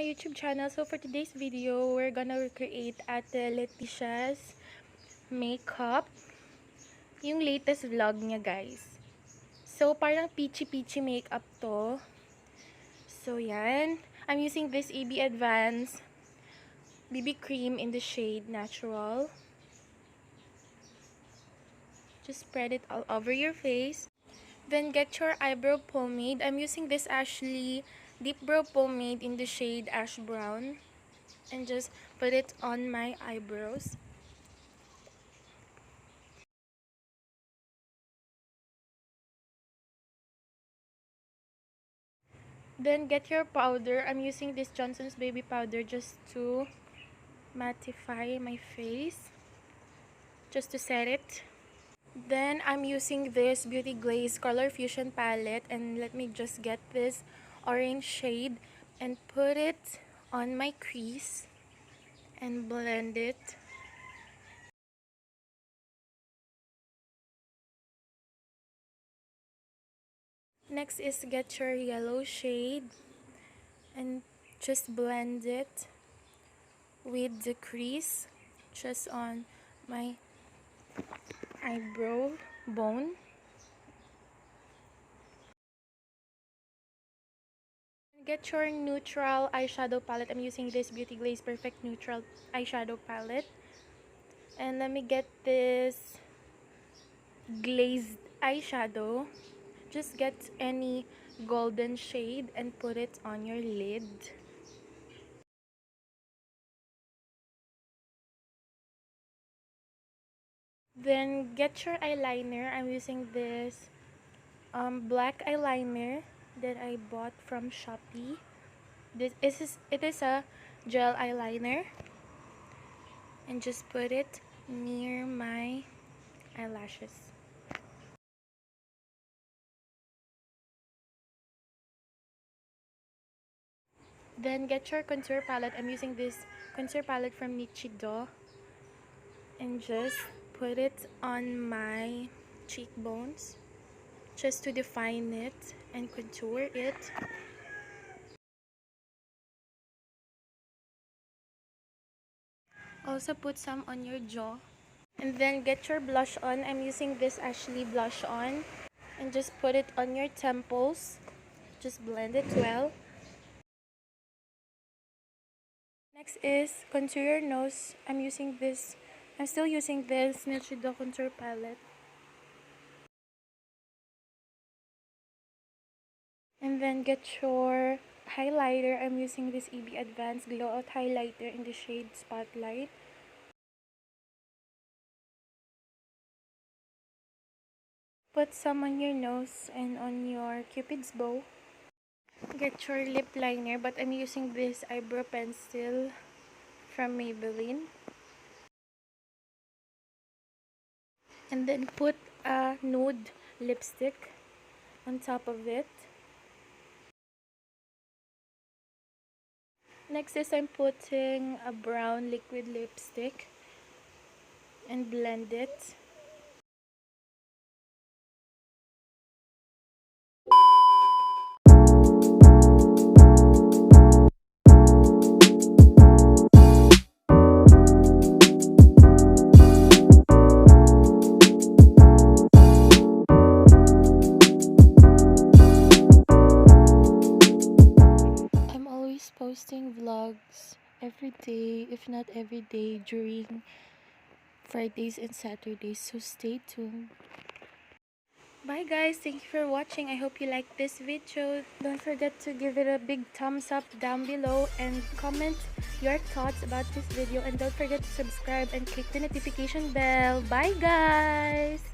my YouTube channel. So for today's video, we're gonna recreate Ate Letisha's makeup. Yung latest vlog niya, guys. So parang peachy makeup to. So yan. I'm using this AB Advance BB cream in the shade Natural. Just spread it all over your face. Then get your eyebrow pomade. I'm using this Ashley Deep Brow Pomade in the shade Ash Brown. And just put it on my eyebrows. Then get your powder. I'm using this Johnson's Baby Powder just to mattify my face. Just to set it. Then I'm using this Beauty Glaze Color Fusion palette, and let me just get this orange shade and put it on my crease and blend it. Next is get your yellow shade and just blend it with the crease just on my eyebrow bone. Get your neutral eyeshadow palette. I'm using this Beauty Glaze Perfect Neutral eyeshadow palette. And let me get this glazed eyeshadow. Just get any golden shade and put it on your lid. Then get your eyeliner. I'm using this black eyeliner that I bought from Shopee. It is a gel eyeliner, and just put it near my eyelashes. Then get your contour palette. I'm using this contour palette from Nichido, and just put it on my cheekbones just to define it and contour it. Also put some on your jaw. And then get your blush on. I'm using this Ashley blush on, and just put it on your temples. Just blend it well. Next is contour your nose. I'm still using this Nichido contour palette. And then get your highlighter. I'm using this EB Advanced Glow Out highlighter in the shade Spotlight. Put some on your nose and on your Cupid's bow. Get your lip liner, but I'm using this eyebrow pencil from Maybelline. And then put a nude lipstick on top of it. Next is I'm putting a brown liquid lipstick and blend it. Posting vlogs every day, if not every day, during Fridays and Saturdays, so stay tuned. Bye guys, thank you for watching. I hope you liked this video. Don't forget to give it a big thumbs up down below and comment your thoughts about this video, and don't forget to subscribe and click the notification bell. Bye guys.